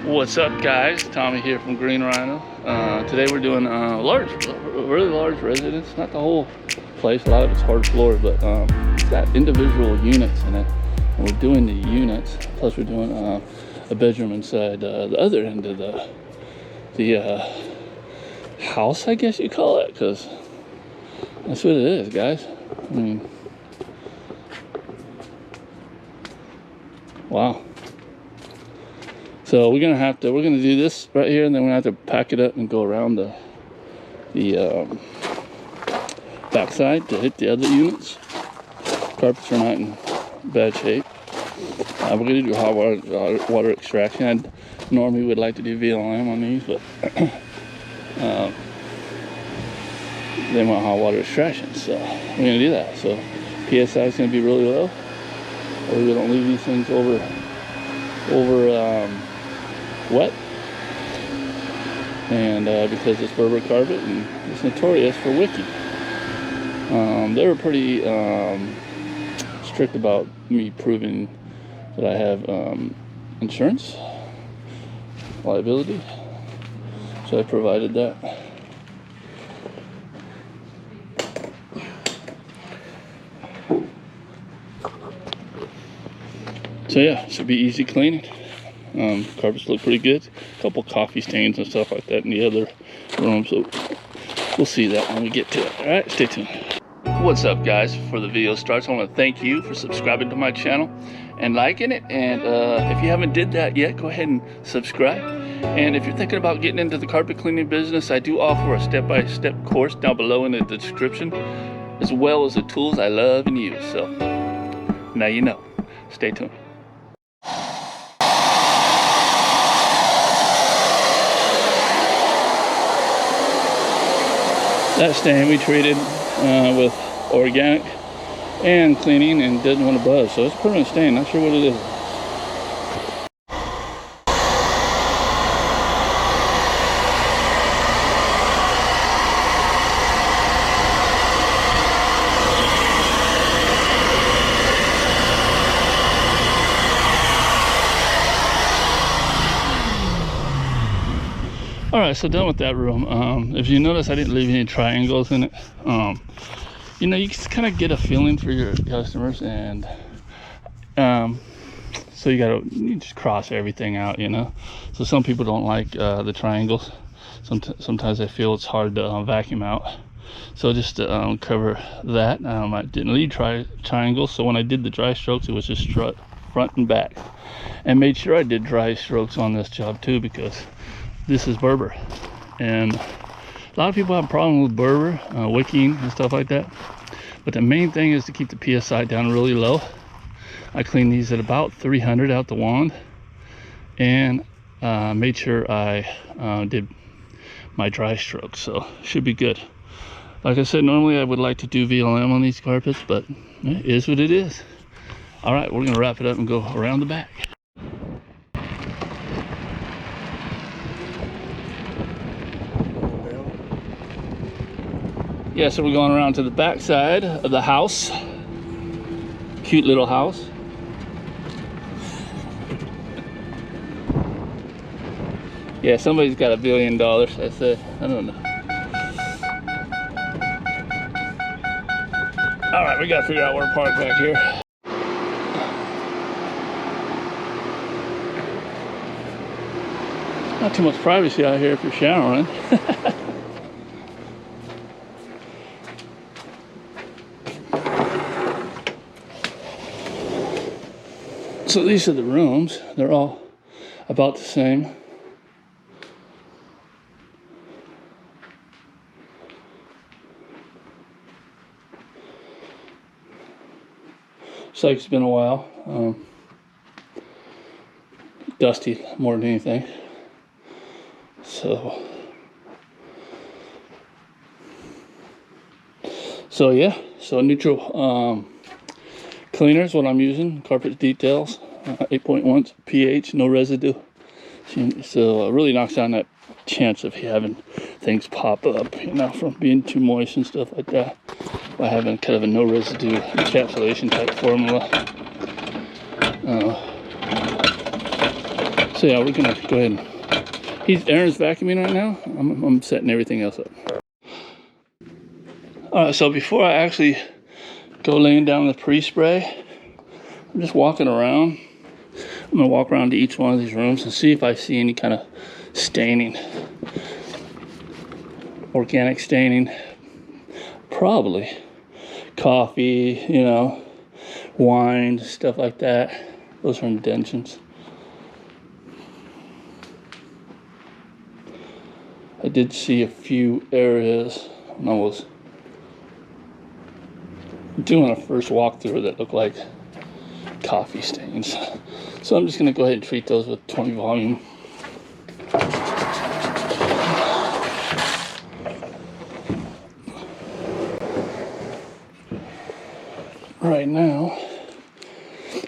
What's up, guys? Tommy here from Green Rhino. Today we're doing really large residence. Not the whole place, a lot of it's hard floors, but it's got individual units in it. And we're doing the units, plus we're doing a bedroom inside the other end of the house, I guess you call it, because that's what it is, guys. I mean, wow. So we're gonna do this right here, and then we're gonna have to pack it up and go around the backside to hit the other units. Carpets are not in bad shape. We're gonna do hot water extraction. I normally would like to do VLM on these, but they want hot water extraction, so we're gonna do that. So PSI is gonna be really low. We're gonna leave these things over wet, and because it's Berber carpet and it's notorious for wicking. They were pretty strict about me proving that I have insurance liability, so I provided that. So yeah, should be easy cleaning. Carpets look pretty good. A couple coffee stains and stuff like that in the other room, so we'll see that when we get to it. Alright, stay tuned. What's up, guys? Before the video starts, I want to thank you for subscribing to my channel and liking it, and if you haven't did that yet, go ahead and subscribe. And if you're thinking about getting into the carpet cleaning business, I do offer a step-by-step course down below in the description, as well as the tools I love and use. So now you know. Stay tuned. That stain we treated with organic and cleaning, and didn't want to buzz, so it's a permanent stain. Not sure what it is. All right, so done with that room. If you notice, I didn't leave any triangles in it. You know, you just kind of get a feeling for your customers, and so you just cross everything out, you know. So some people don't like the triangles. Sometimes I feel it's hard to vacuum out. So just to cover that, I didn't leave triangles. So when I did the dry strokes, it was just front and back, and made sure I did dry strokes on this job too, because this is Berber, and a lot of people have a problem with Berber wicking and stuff like that, but the main thing is to keep the PSI down really low. I cleaned these at about 300 out the wand, and made sure I did my dry strokes, so should be good. Like I said, normally I would like to do VLM on these carpets, but it is what it is. All right, we're gonna wrap it up and go around the back. Yeah, so we're going around to the back side of the house. Cute little house. Yeah, somebody's got $1 billion. I said, I don't know. All right, we gotta figure out where to park back here. Not too much privacy out here if you're showering. So these are the rooms. They're all about the same. Looks like it's been a while. Dusty more than anything. So yeah, so neutral cleaner is what I'm using. Carpet Details, 8.1 pH, no residue. So it really knocks down that chance of having things pop up, you know, from being too moist and stuff like that, by having kind of a no residue encapsulation type formula. So yeah, we're gonna go ahead and Aaron's vacuuming right now. I'm setting everything else up. All right, so before I actually go laying down the pre-spray, I'm just walking around. I'm gonna walk around to each one of these rooms and see if I see any kind of staining, organic staining. Probably coffee, you know, wine, stuff like that. Those are indentions. I did see a few areas when I was doing a first walkthrough that looked like coffee stains. So I'm just gonna go ahead and treat those with 20 volume. Right now,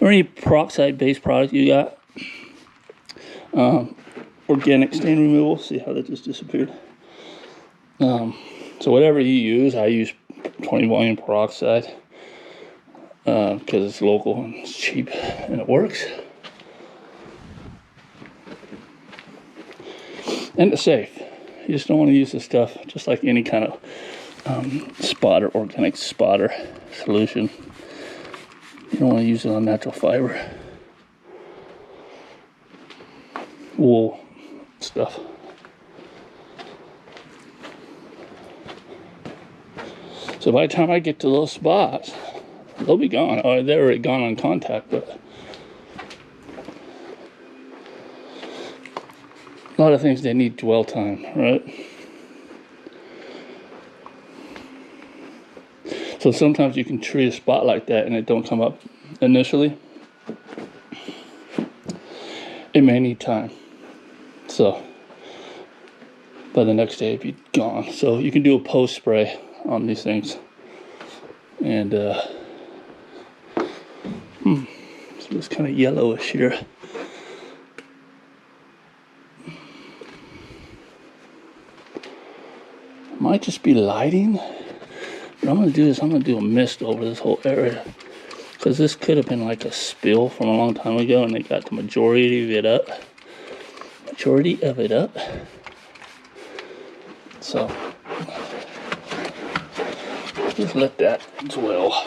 or any peroxide based product you got, organic stain removal. See how that just disappeared? So whatever you use, I use 20 volume peroxide because it's local and it's cheap and it works. And it's safe. You just don't want to use this stuff just like any kind of spotter, organic spotter solution. You don't want to use it on natural fiber, wool stuff. So by the time I get to those spots, they'll be gone. Oh, they're already gone on contact, but a lot of things, they need dwell time, right? So sometimes you can treat a spot like that and it don't come up initially. It may need time. So by the next day, it'd be gone. So you can do a post spray on these things. And so it's kind of yellowish here. Might just be lighting. What I'm gonna do is I'm gonna do a mist over this whole area, because this could have been like a spill from a long time ago and they got the majority of it up. So just let that dwell.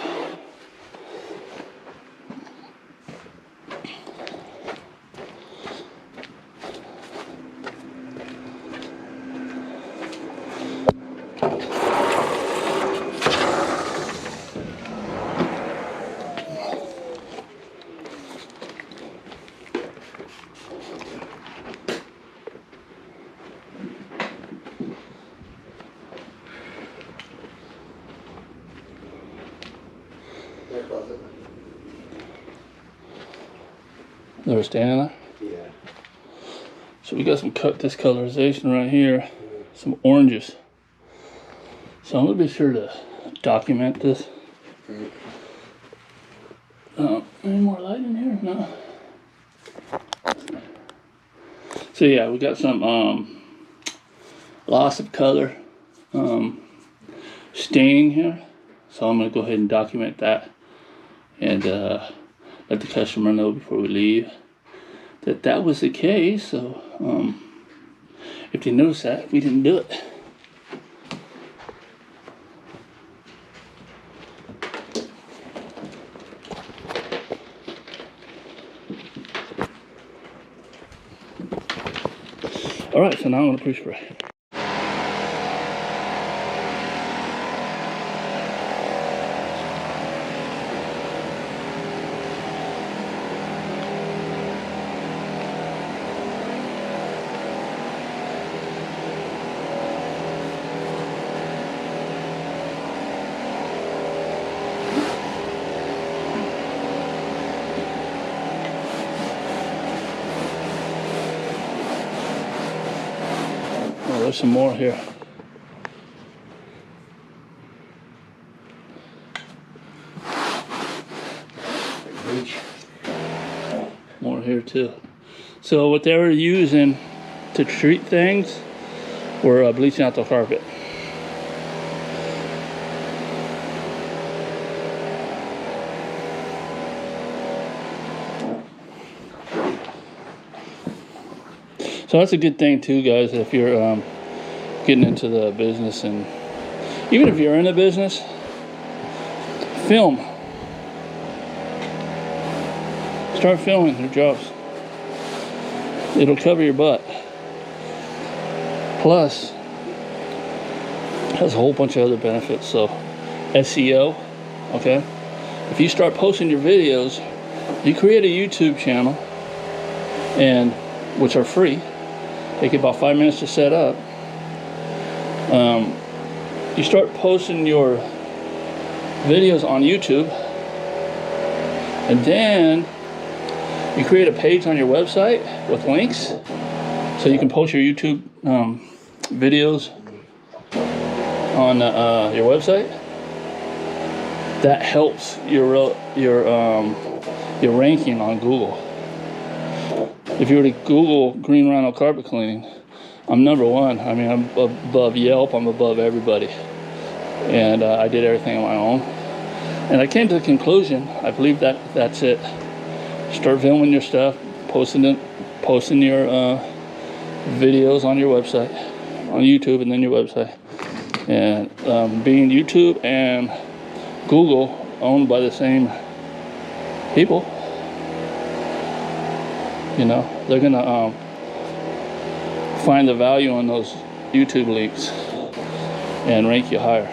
They were standing there? Yeah. So we got some discolorization right here, some oranges. So I'm gonna be sure to document this. Any more light in here? No. So yeah, we got some loss of color, staining here. So I'm gonna go ahead and document that and let the customer know before we leave that was the case. So if they notice that, we didn't do it. All right, so now I'm gonna pre-spray. Oh, there's some more here. More here too. So what they were using to treat things were bleaching out the carpet. So that's a good thing too, guys, if you're getting into the business, and even if you're in a business, film. Start filming your jobs. It'll cover your butt. Plus, it has a whole bunch of other benefits. So, SEO, okay? If you start posting your videos, you create a YouTube channel, and which are free, take about 5 minutes to set up. You start posting your videos on YouTube, and then you create a page on your website with links, so you can post your YouTube videos on your website. That helps your ranking on Google. If you were to Google Green Rhino carpet cleaning, I'm #1. I mean, I'm above Yelp. I'm above everybody, and I did everything on my own. And I came to the conclusion, I believe that's it. Start filming your stuff, posting your videos on your website, on YouTube, and then your website. And being YouTube and Google owned by the same people, you know, they're gonna find the value in those YouTube links and rank you higher.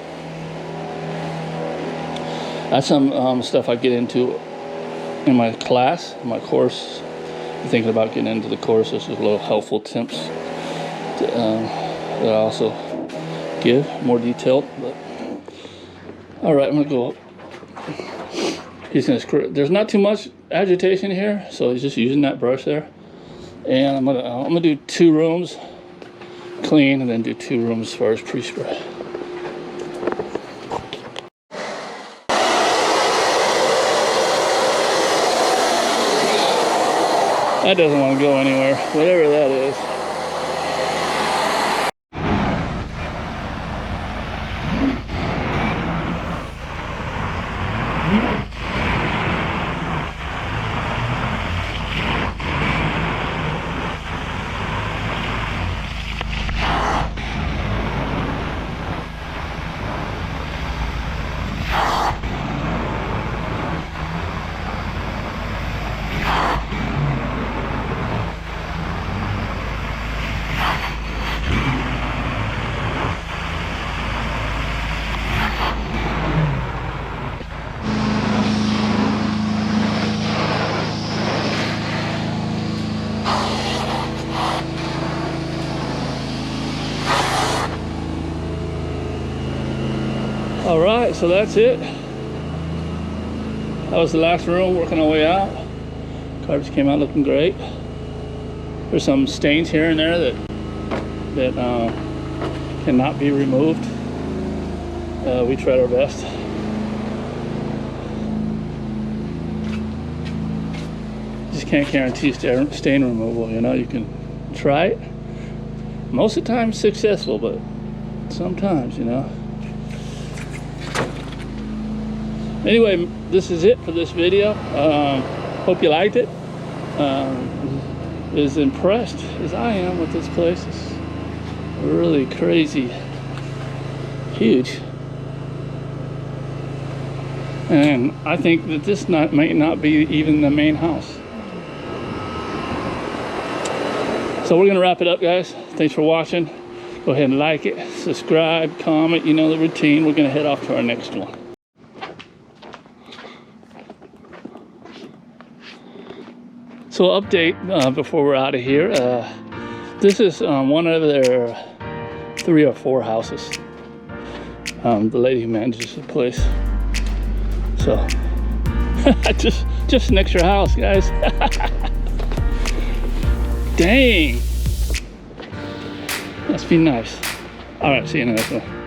That's some stuff I get into in my class, in my course. I'm thinking about getting into the course. This is a little helpful tips that I also give, more detailed. But all right, I'm gonna go up. He's gonna screw. There's not too much agitation here, so he's just using that brush there. And I'm gonna do 2 rooms clean, and then do 2 rooms as far as pre-spray. That doesn't want to go anywhere, whatever that is. All right, so that's it. That was the last room, working our way out. Carpets came out looking great. There's some stains here and there that cannot be removed. We tried our best. Just can't guarantee stain removal, you know. You can try it. Most of the time successful, but sometimes, you know. Anyway, this is it for this video. Hope you liked it. As impressed as I am with this place. It's really crazy, huge. And I think that this may not be even the main house. So we're gonna wrap it up, guys. Thanks for watching. Go ahead and like it, subscribe, comment, you know the routine. We're gonna head off to our next one. So update before we're out of here. This is one of their 3 or 4 houses. The lady who manages the place. So just an extra house, guys. Dang. Must be nice. All right, see you in the next one.